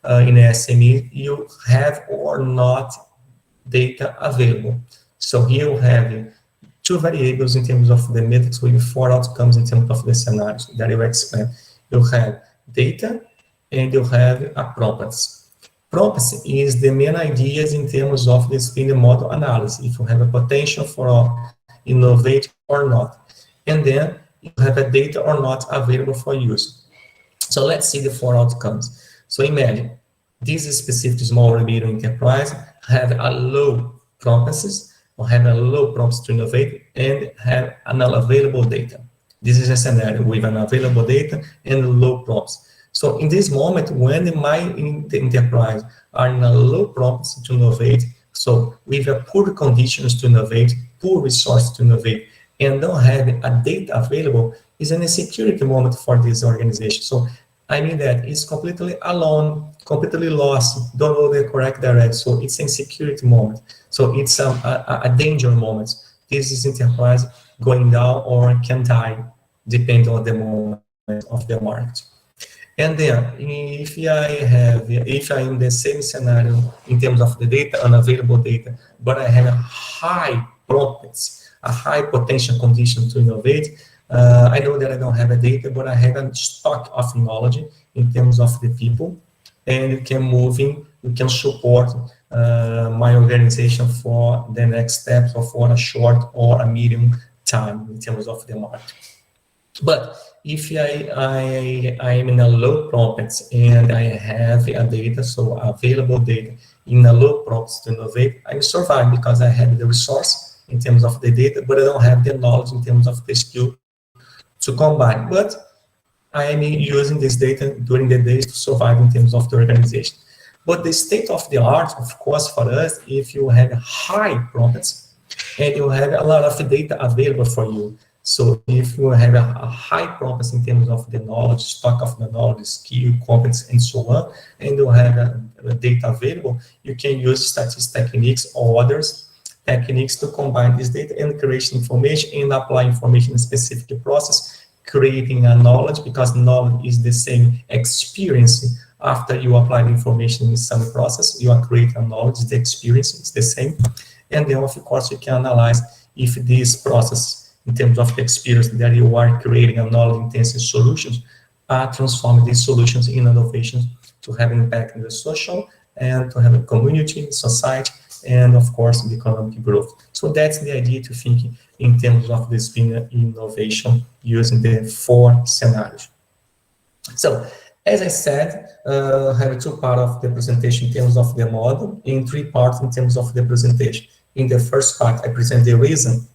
in SME, you have or not data available. So here you have 2 variables in terms of the metrics with 4 outcomes in terms of the scenarios that you explain. You have data and you have a properties. Properties is the main ideas in terms of the spinner model analysis, if you have a potential for innovate or not. And then you have a data or not available for use. So let's see the 4 outcomes. So imagine this specific small or medium enterprise have a low promises or have a low promise to innovate and have an unavailable data. This is a scenario with an available data and low promise. So in this moment, when my enterprise are in a low promise to innovate, so with a poor conditions to innovate, poor resources to innovate, and don't have a data available, is an insecurity moment for this organization. So I mean that it's completely alone, completely lost, don't know the correct direction. So it's an insecurity moment. So it's a danger moment. This is enterprise going down or can die, depending on the moment of the market. And then if I'm in the same scenario in terms of the data, unavailable data, but I have a high profits, a high potential condition to innovate. I know that I don't have a data, but I have a stock of knowledge in terms of the people, and you can support my organization for the next steps or for a short or a medium time in terms of the market. But if I am in a low profits and I have a data, so available data in a low profits to innovate, I survive because I have the resource in terms of the data, but I don't have the knowledge in terms of the skill to combine. But I am using this data during the days to survive in terms of the organization. But the state of the art, of course, for us, if you have high profits and you have a lot of data available for you. So if you have a high profits in terms of the knowledge, stock of the knowledge, skill, competence, and so on, and you have a data available, you can use statistical techniques or others techniques to combine this data and create information and apply information in a specific process, creating a knowledge, because knowledge is the same experience. After you apply the information in some process, you are creating a knowledge, the experience is the same. And then, of course, you can analyze if this process, in terms of the experience that you are creating a knowledge-intensive solutions, are transforming these solutions in innovations to have impact in the social and to have a community, society, and of course, the economic growth. So that's the idea to think in terms of this being innovation using the 4 scenarios. So, as I said, I have 2 parts of the presentation in terms of the model, and 3 parts in terms of the presentation. In the first part, I present the reason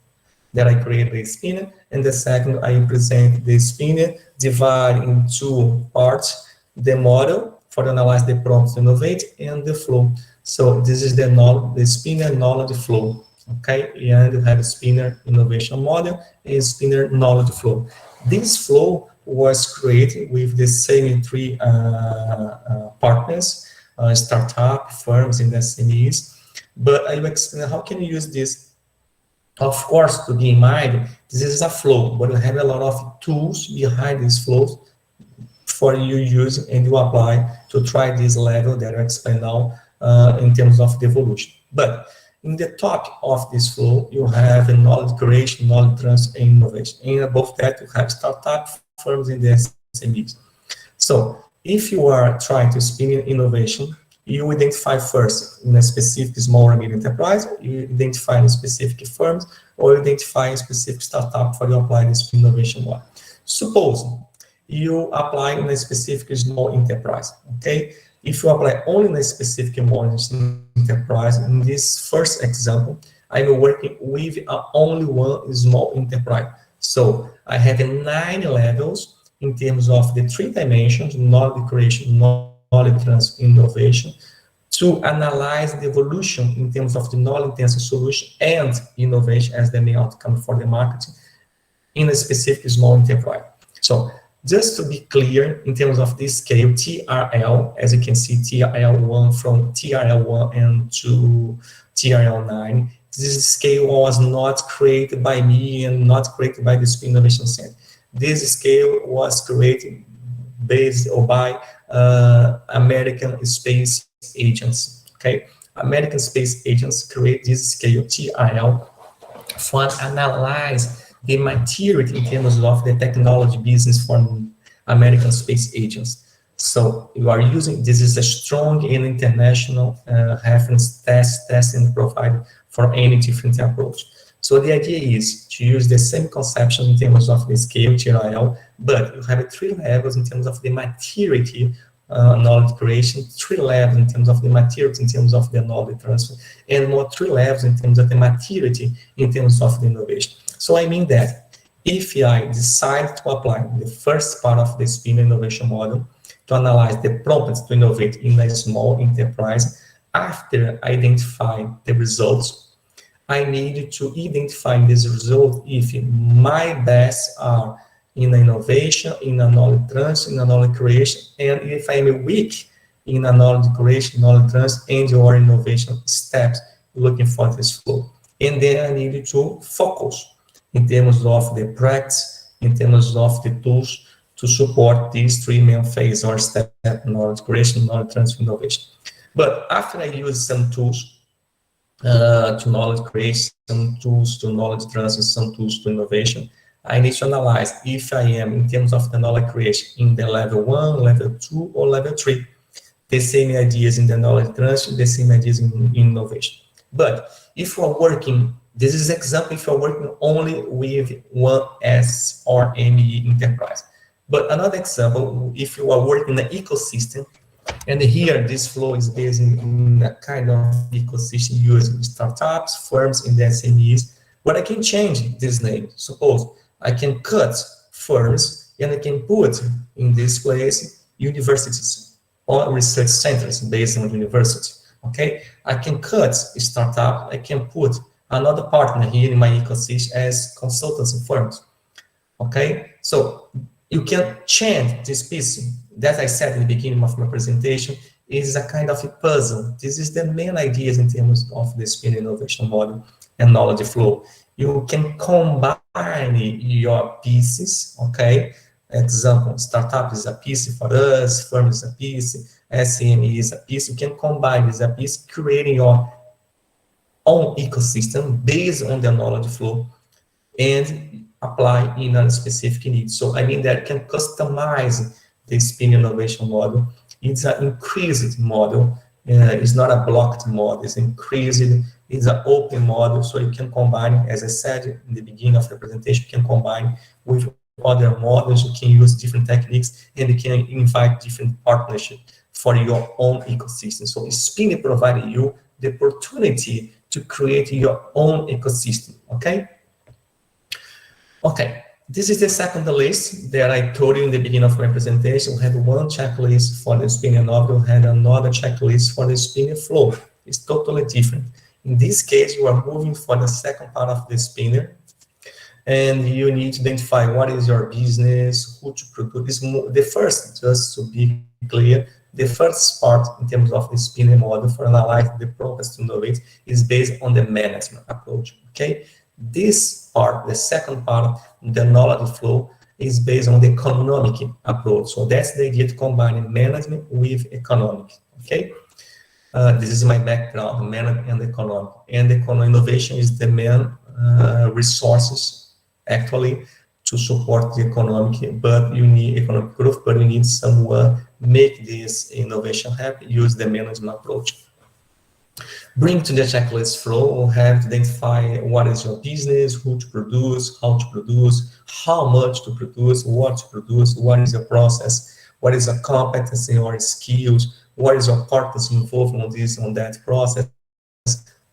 that I created the spinner, and the second, I present the spinner, divide in 2 parts, the model for analyze the prompts to innovate, and the flow. So this is the spinner knowledge flow, okay? And you have a spinner innovation model and spinner knowledge flow. This flow was created with the same 3 partners, startup, firms, and SMEs. But I will explain how can you use this. Of course, to be in mind, this is a flow, but you have a lot of tools behind these flows for you use and you apply to try this level that I explained now in terms of the evolution. But in the top of this flow, you have a knowledge creation, knowledge transfer, and innovation. And above that, you have startup firms in the SMEs. So if you are trying to spin innovation, you identify first in a specific small or medium enterprise, you identify in specific firms, or identify a specific startup for you apply this innovation one. Suppose you apply in a specific small enterprise, okay? If you apply only in a specific small enterprise, in this first example, I'm working with only one small enterprise. So I have 9 levels in terms of the 3 dimensions, knowledge creation, knowledge transfer, innovation, to analyze the evolution in terms of the knowledge-intensive solution and innovation as the main outcome for the marketing in a specific small enterprise. So just to be clear, in terms of this scale, TRL, as you can see, TRL1 from TRL1 and to TRL9, this scale was not created by me and not created by the Spin Innovation Center. This scale was created based or by American space agents, okay? American space agents create this scale, TRL, for analyze the maturity in terms of the technology business for American space agents. So you are using, this is a strong and international reference testing provided for any different approach. So the idea is to use the same conception in terms of the scale, TRL, but you have 3 levels in terms of the maturity knowledge creation, 3 levels in terms of the maturity in terms of the knowledge transfer, and more 3 levels in terms of the maturity in terms of the innovation. So I mean that if I decide to apply the first part of the Spin Innovation Model to analyze the prompts to innovate in a small enterprise, after identifying the results, I need to identify this result if my best are in innovation, in a knowledge transfer, in a knowledge creation, and if I'm weak in a knowledge creation, knowledge transfer, and or innovation steps, looking for this flow. And then I need to focus in terms of the practice, in terms of the tools to support these 3 main phases or steps: knowledge creation, knowledge transfer, innovation. But after I use some tools, to knowledge creation, some tools to knowledge transfer, some tools to innovation. I need to analyze if I am, in terms of the knowledge creation, in the level 1, level 2, or level 3. The same ideas in the knowledge transfer, the same ideas in innovation. But if we're working, this is example if you're working only with one S or ME enterprise. But another example, if you are working in an ecosystem, and here this flow is based in a kind of ecosystem using startups, firms, and the SMEs, but I can change this name. Suppose I can cut firms and I can put in this place universities or research centers based on university. Okay, I can cut startup, I can put another partner here in my ecosystem as consultancy firms. Okay, so you can change this piece that I said in the beginning of my presentation is a kind of a puzzle. This is the main ideas in terms of the spin innovation model and knowledge flow. You can combine your pieces, okay? Example, startup is a piece for us, firm is a piece, SME is a piece. You can combine this a piece, creating your own ecosystem based on the knowledge flow and apply in a specific need. So I mean that you can customize the spin innovation model. It's an increased model. It's not a blocked model. It's increased. It's an open model. So you can combine, as I said in the beginning of the presentation, you can combine with other models. You can use different techniques, and you can invite different partnerships for your own ecosystem. So spin provides you the opportunity to create your own ecosystem. Okay. Okay, this is the second list that I told you in the beginning of my presentation. We had one checklist for the spinning model, had another checklist for the spinning flow. It's totally different. In this case, you are moving for the second part of the spinner, and you need to identify what is your business, who to produce. The first, just to be clear, the first part in terms of the spinning model for analyzing the progress to innovate is based on the management approach, okay? This part, the second part, the knowledge flow, is based on the economic approach. So that's the idea to combine management with economic, okay? This is my background, management and economic. And innovation is the main resources, actually, to support the economic, but you need economic growth, but you need someone make this innovation happen, use the management approach. Bring to the checklist flow, we'll have to identify what is your business, who to produce, how much to produce, what is your process, what is your competency or skills, what is your partners involved on this, on that process,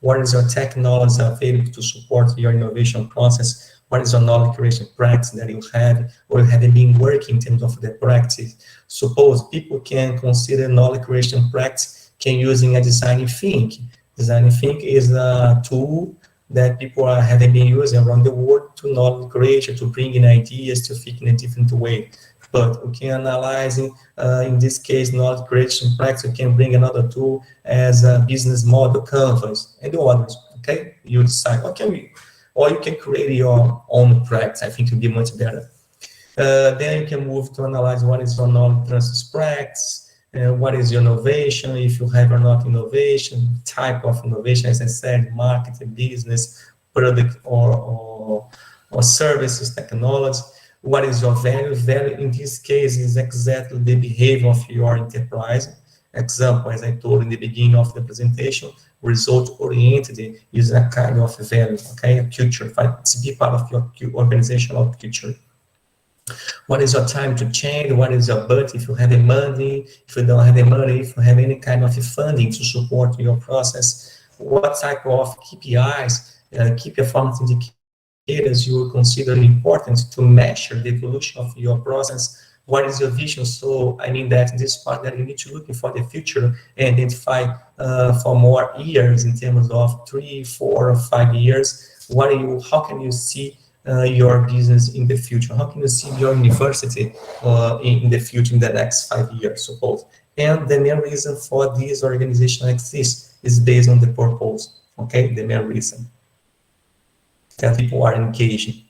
what is your technology available to support your innovation process, what is your knowledge creation practice that you have or have been working in terms of the practice. Suppose people can consider knowledge creation practice can using a design thinking. Design thinking is a tool that people have been using around the world to knowledge creation, to bring in ideas, to think in a different way. But we can analyze, in this case, knowledge creation practice, we can bring another tool as a business model, canvas, and the others, okay? You decide, okay, or you can create your own practice. I think it will be much better. Then you can move to analyze what is your knowledge transfer practice, what is your innovation, if you have or not innovation, type of innovation, as I said, marketing, business, product, or services, technology. What is your value? Value in this case is exactly the behavior of your enterprise. Example, as I told in the beginning of the presentation, result-oriented is a kind of value, okay, a culture. It's a big part of your organizational culture. What is your time to change? What is your budget? If you have the money, if you don't have the money, if you have any kind of funding to support your process, what type of KPIs, key performance indicators you consider important to measure the evolution of your process? What is your vision? So I mean that this part that you need to look for the future and identify for more years in terms of 3, 4, or 5 years. How can you see your business in the future? How can you see your university in the future, in the next 5 years, suppose? And the main reason for this organization exists is based on the purpose, okay? The main reason that people are engaging.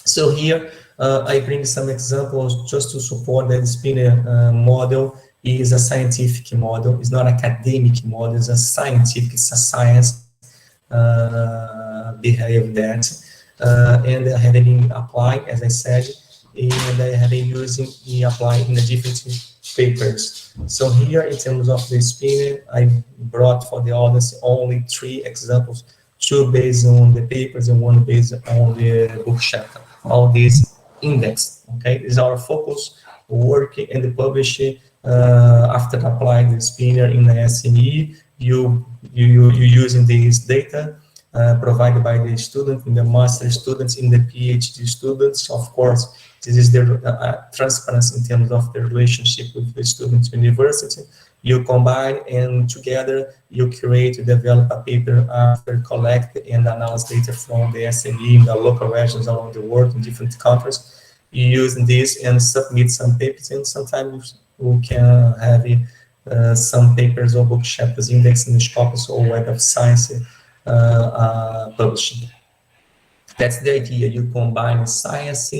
So here, I bring some examples just to support that spinner model is a scientific model. It's not academic model, it's a scientific, it's a science. behave that. And I have been applying, as I said, and I have been applying in the different papers. So here, in terms of the spinner, I brought for the audience only 3 examples, 2 based on the papers and 1 based on the book chapter. All these index, okay, is our focus, working and the publishing. After applying the spinner in the SME, you using these data provided by the student, in the master students, in the PhD students. Of course, this is the transparency in terms of the relationship with the student university. You combine, and together you create, develop a paper after collect and analyze data from the SME in the local regions around the world, in different countries. You use this and submit some papers, and sometimes we can have some papers or book chapters indexed in the Scopus or Web of Science publishing. That's the idea. You combine science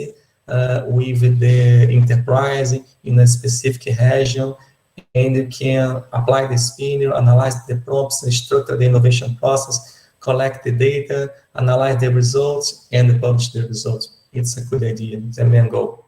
with the enterprise in a specific region, and you can apply the spinner, analyze the prompts, structure the innovation process, collect the data, analyze the results, and publish the results. It's a good idea. It's a main goal.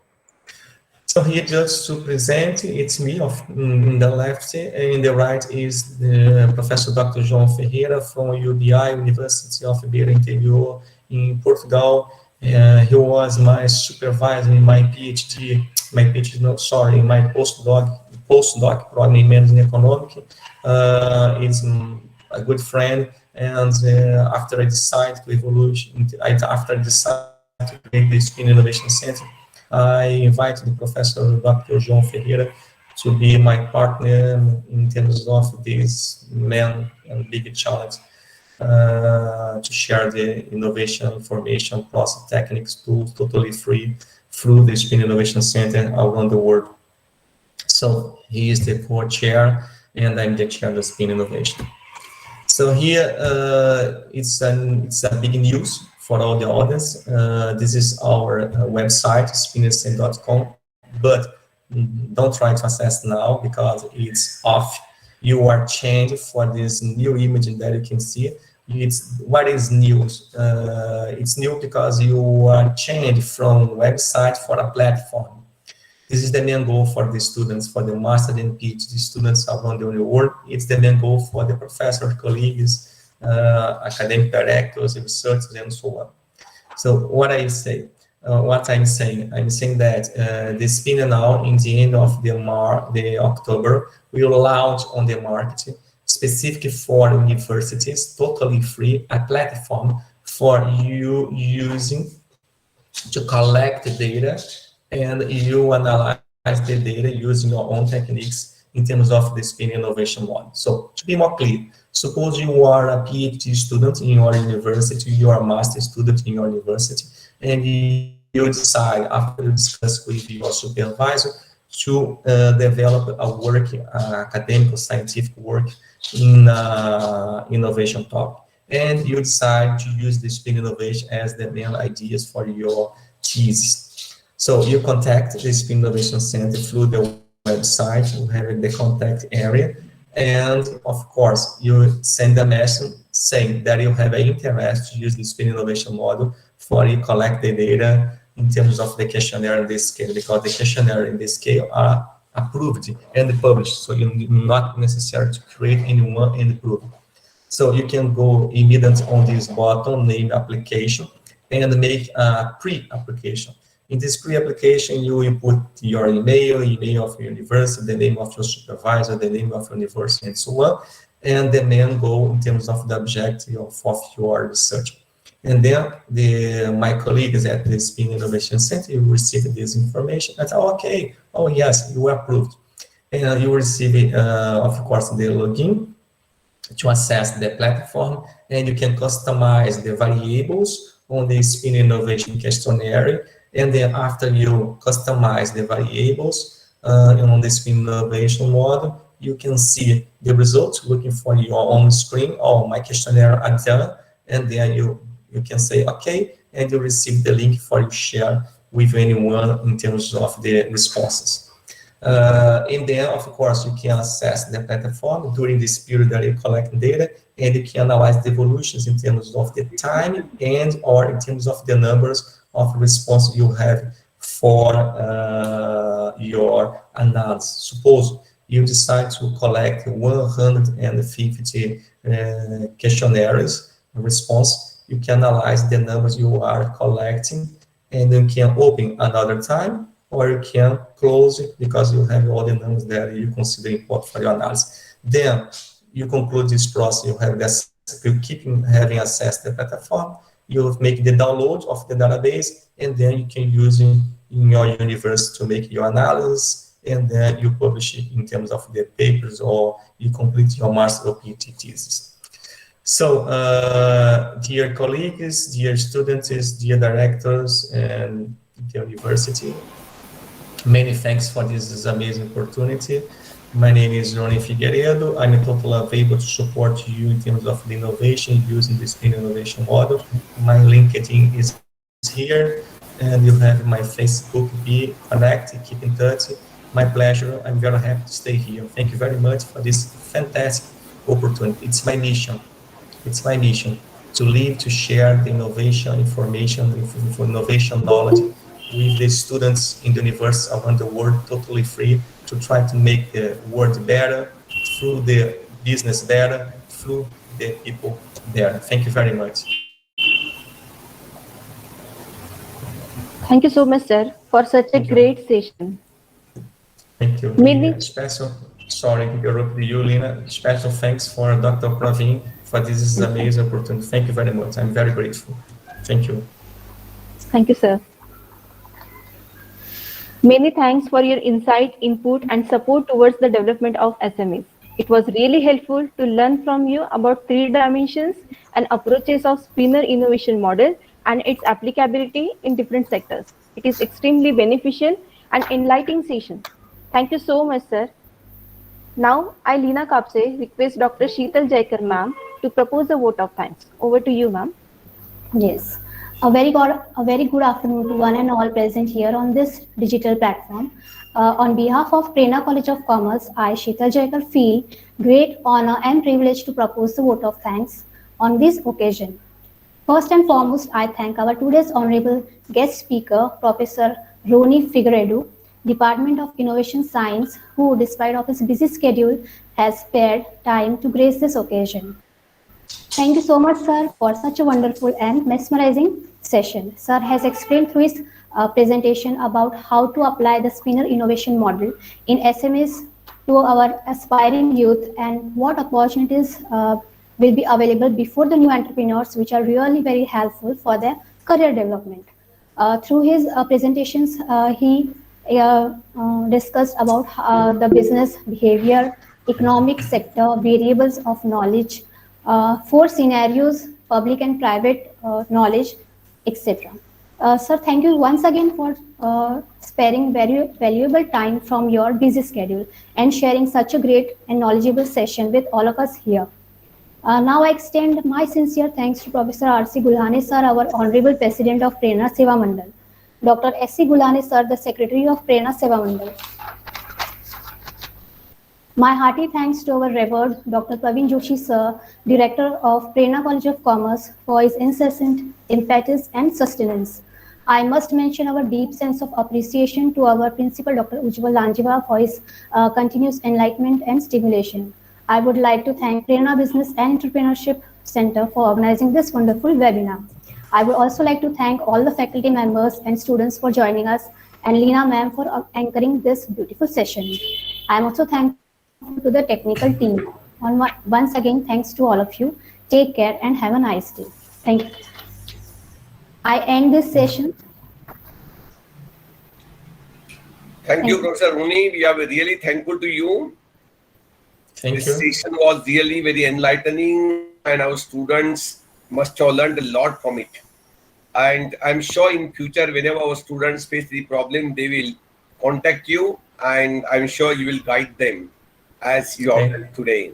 So here, just to present, it's me in the left, and in the right is the Professor Dr. João Ferreira from UBI, University of Beira Interior in Portugal. He was my supervisor in my PhD, in my postdoc program in Management Economic. He's a good friend, and after I decided to create the Spin Innovation Center, I invited the Professor Dr. João Ferreira to be my partner in terms of this main and big challenge, to share the innovation, information, process, techniques, tools, totally free through the Spin Innovation Center around the world. So he is the co-chair, and I'm the chair of the Spin Innovation. So here, it's a big news for all the audience. This is our website, spinnercenter.com, but don't try to access now because it's off. You are changed for this new image that you can see. What is news? It's new because you are changed from website for a platform. This is the main goal for the students, for the master and PhD students around the world. It's the main goal for the professors, colleagues, academic directors, researchers, and so on. So what I'm saying that the spinner now, in the end of the October, will launch on the market, specific for universities, totally free, a platform for you using to collect the data, and you analyze the data using your own techniques in terms of the spin innovation model. So to be more clear, suppose you are a PhD student in your university, you are a master student in your university, and you decide, after you discuss with your supervisor, to develop a work, academic or scientific work in innovation topic. And you decide to use the spin innovation as the main ideas for your thesis. So you contact the Spin Innovation Center through the website, you have the contact area, and of course, you send a message saying that you have an interest to use the Spin Innovation model for you collect the data in terms of the questionnaire in this scale, because the questionnaire in this scale are approved and published, so you're not necessary to create anyone and approve. So you can go immediately on this button, name application, and make a pre-application. In this pre-application, you input your email of your university, the name of your supervisor, the name of your university, and so on, and the main goal in terms of the objective of your research. And then my colleagues at the Spin Innovation Center will receive this information and say, okay, oh yes, you are approved. And you receive, of course, the login to access the platform, and you can customize the variables on the Spin Innovation questionnaire. And then after you customize the variables on the Spin Innovation model, you can see the results looking for your own screen. Oh, my questionnaire are done. And then you can say, okay, and you receive the link for you share with anyone in terms of the responses. And then, of course, you can assess the platform during this period that you collect data, and you can analyze the evolutions in terms of the time and or in terms of the numbers of response you have for your analysis. Suppose you decide to collect 150 questionnaires response, you can analyze the numbers you are collecting, and you can open another time, or you can close it because you have all the numbers that you consider important for your analysis. Then you conclude this process, you have this, you keep having access to the platform, you make the download of the database, and then you can use it in your university to make your analysis, and then you publish it in terms of the papers, or you complete your master or PhD thesis. So, dear colleagues, dear students, dear directors, and the university, many thanks for this amazing opportunity. My name is Rony Figueiredo. I'm totally available to support you in terms of the innovation using the spin innovation model. My LinkedIn is here, and you have my Facebook. Be connected, keep in touch. My pleasure. I'm very happy to stay here. Thank you very much for this fantastic opportunity. It's my mission. It's my mission to live, to share the innovation, information, innovation knowledge with the students in the university around the world, totally free, to try to make the world better, through the business better, through the people better. Thank you very much. Thank you so much, sir, for such a great session. Thank you. Many Special, sorry to interrupt you, Lina. Special thanks for Dr. Praveen for this amazing opportunity. Thank you very much. I'm very grateful. Thank you. Thank you, sir. Many thanks for your insight, input, and support towards the development of SMEs. It was really helpful to learn from you about 3 dimensions and approaches of spinner innovation model and its applicability in different sectors. It is extremely beneficial and enlightening session. Thank you so much, sir. Now, I, Leena Kapse, request Dr. Sheetal Jaikar, ma'am, to propose a vote of thanks. Over to you, ma'am. Yes, a very good afternoon to one and all present here on this digital platform. On behalf of Prerna College of Commerce, I, Sheetal Jaikar, feel great honor and privilege to propose the vote of thanks on this occasion. First and foremost, I thank our today's honorable guest speaker, Professor Rony Figueiredo, Department of Innovation Science, who, despite of his busy schedule, has spared time to grace this occasion. Thank you so much, sir, for such a wonderful and mesmerizing session. Sir has explained through his presentation about how to apply the spinner innovation model in SMEs to our aspiring youth, and what opportunities will be available before the new entrepreneurs, which are really very helpful for their career development. Through his presentations, he discussed about the business behavior, economic sector, variables of knowledge, 4 scenarios, public and private knowledge, etc. Sir, thank you once again for sparing very valuable time from your busy schedule and sharing such a great and knowledgeable session with all of us here. Now I extend my sincere thanks to Professor R.C. Gulhane sir, our Honorable President of Prerna Seva Mandal, Dr. S.C. Gulhane sir, the Secretary of Prerna Seva Mandal. My hearty thanks to our revered Dr. Praveen Joshi sir, Director of Prerna College of Commerce, for his incessant impetus and sustenance. I must mention our deep sense of appreciation to our Principal Dr. Ujjwal Lanjiva for his continuous enlightenment and stimulation. I would like to thank Prerna Business and Entrepreneurship Center for organizing this wonderful webinar. I would also like to thank all the faculty members and students for joining us, and Leena ma'am for anchoring this beautiful session. I am also thankful to the technical team. Once again, thanks to all of you. Take care and have a nice day. Thank you. I end this session. Thank you, Professor Rooney. We are really thankful to you. Thank this you. session was really very enlightening, and our students must have learned a lot from it. And I'm sure in future, whenever our students face the problem, they will contact you, and I'm sure you will guide them as you have done today.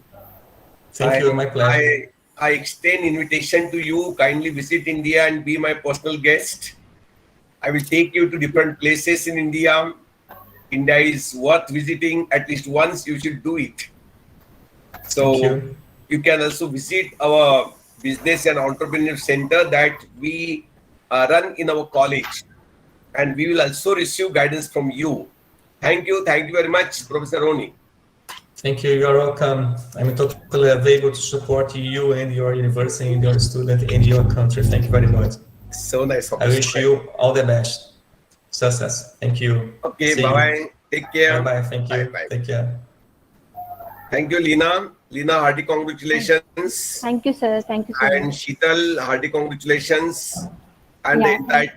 Thank you, my pleasure. I extend invitation to you. Kindly visit India and be my personal guest. I will take you to different places in India. India is worth visiting. At least once you should do it. So Thank you can also visit our business and entrepreneur center that we run in our college, and we will also receive guidance from you. Thank you very much, Professor Roni. Thank you. You're welcome. I'm totally available to support you and your university and your student and your country. Thank you very much. So nice of I wish you all the best. Success. Thank you. Okay, See bye you. bye. Take care. Bye bye. Thank you. Bye. Take care. Thank you, Lina. Lina, hearty congratulations. Thank you, sir. Thank you so And much. Sheetal, hearty congratulations. And the Yeah. entire